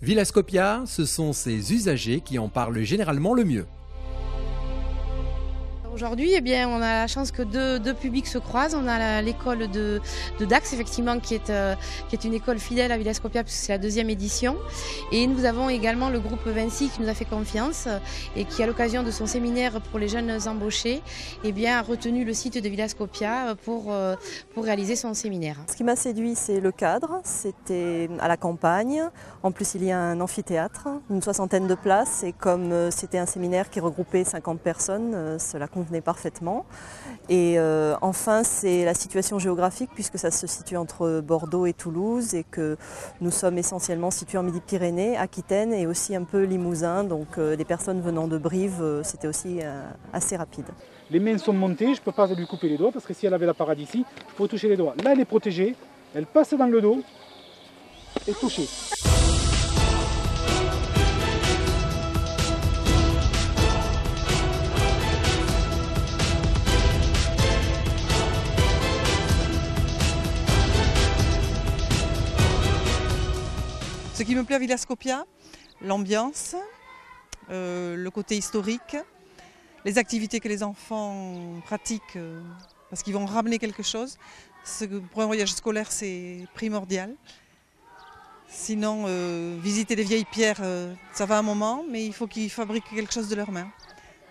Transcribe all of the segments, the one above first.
Villascopia, ce sont ses usagers qui en parlent généralement le mieux. Aujourd'hui, eh bien, on a la chance que deux publics se croisent. On a l'école de Dax, effectivement, qui est une école fidèle à Villascopia, puisque c'est la 2e édition. Et nous avons également le groupe Vinci qui nous a fait confiance et qui, à l'occasion de son séminaire pour les jeunes embauchés, eh bien, a retenu le site de Villascopia pour réaliser son séminaire. Ce qui m'a séduit, c'est le cadre. C'était à la campagne. En plus, il y a un amphithéâtre, une 60aine de places. Et comme c'était un séminaire qui regroupait 50 personnes, cela convenait parfaitement. Et enfin, c'est la situation géographique, puisque ça se situe entre Bordeaux et Toulouse et que nous sommes essentiellement situés en Midi-Pyrénées, Aquitaine et aussi un peu Limousin. Donc des personnes venant de Brive, c'était aussi assez rapide. Les mains sont montées, je ne peux pas lui couper les doigts parce que si elle avait l'appareil ici, il faut toucher les doigts. Là, elle est protégée, elle passe dans le dos et toucher. Ce qui me plaît à Villascopia, l'ambiance, le côté historique, les activités que les enfants pratiquent parce qu'ils vont ramener quelque chose. Pour un voyage scolaire, c'est primordial. Sinon, visiter les vieilles pierres, ça va un moment, mais il faut qu'ils fabriquent quelque chose de leurs mains.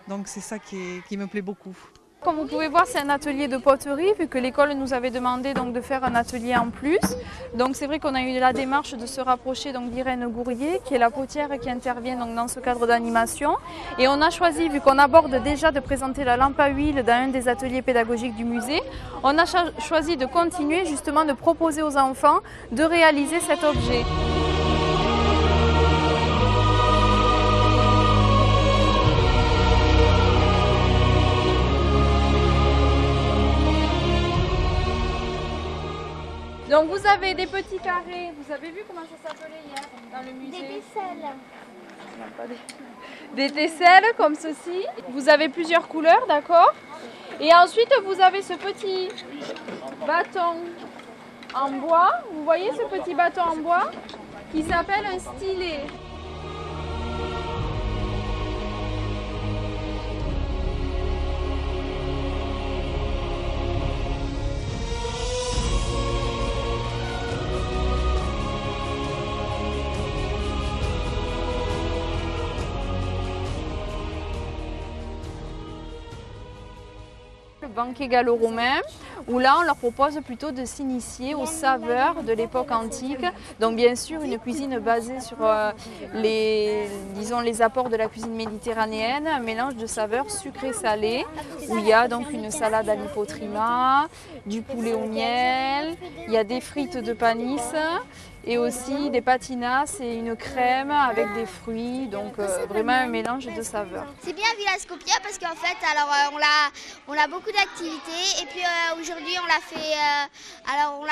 Donc c'est ça qui me plaît beaucoup. Comme vous pouvez voir, c'est un atelier de poterie, vu que l'école nous avait demandé donc, de faire un atelier en plus. Donc c'est vrai qu'on a eu la démarche de se rapprocher d'Irène Gourrier, qui est la potière qui intervient donc, dans ce cadre d'animation. Et on a choisi, vu qu'on aborde déjà de présenter la lampe à huile dans un des ateliers pédagogiques du musée, on a choisi de continuer justement de proposer aux enfants de réaliser cet objet. Donc vous avez des petits carrés, vous avez vu comment ça s'appelait hier dans le musée? Des tesselles. Des tesselles comme ceci. Vous avez plusieurs couleurs, d'accord? Et ensuite vous avez ce petit bâton en bois. Vous voyez ce petit bâton en bois qui s'appelle un stylet. Banquet gallo-romain, où là on leur propose plutôt de s'initier aux saveurs de l'époque antique. Donc bien sûr une cuisine basée sur les apports de la cuisine méditerranéenne, un mélange de saveurs sucrées-salées, où il y a donc une salade à l'hypotrima, du poulet au miel, il y a des frites de panis, et aussi des patinas et une crème avec des fruits, donc vraiment un mélange de saveurs. C'est bien Villascopia parce qu'en fait, alors on a beaucoup d'activités et puis aujourd'hui on l'a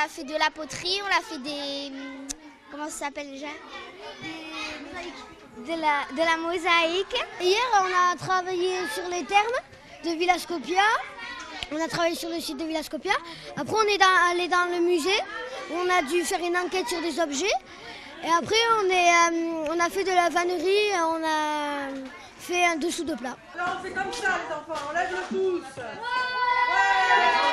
fait de la poterie, on l'a fait des comment ça s'appelle déjà? De la mosaïque. Hier on a travaillé sur les thermes de Villascopia. On a travaillé sur le site de Villascopia. Après, on est allé dans le musée. On a dû faire une enquête sur des objets. Et après, on a fait de la vannerie. On a fait un dessous de plat. Alors, on fait comme ça, les enfants. On lève le pouce. Ouais.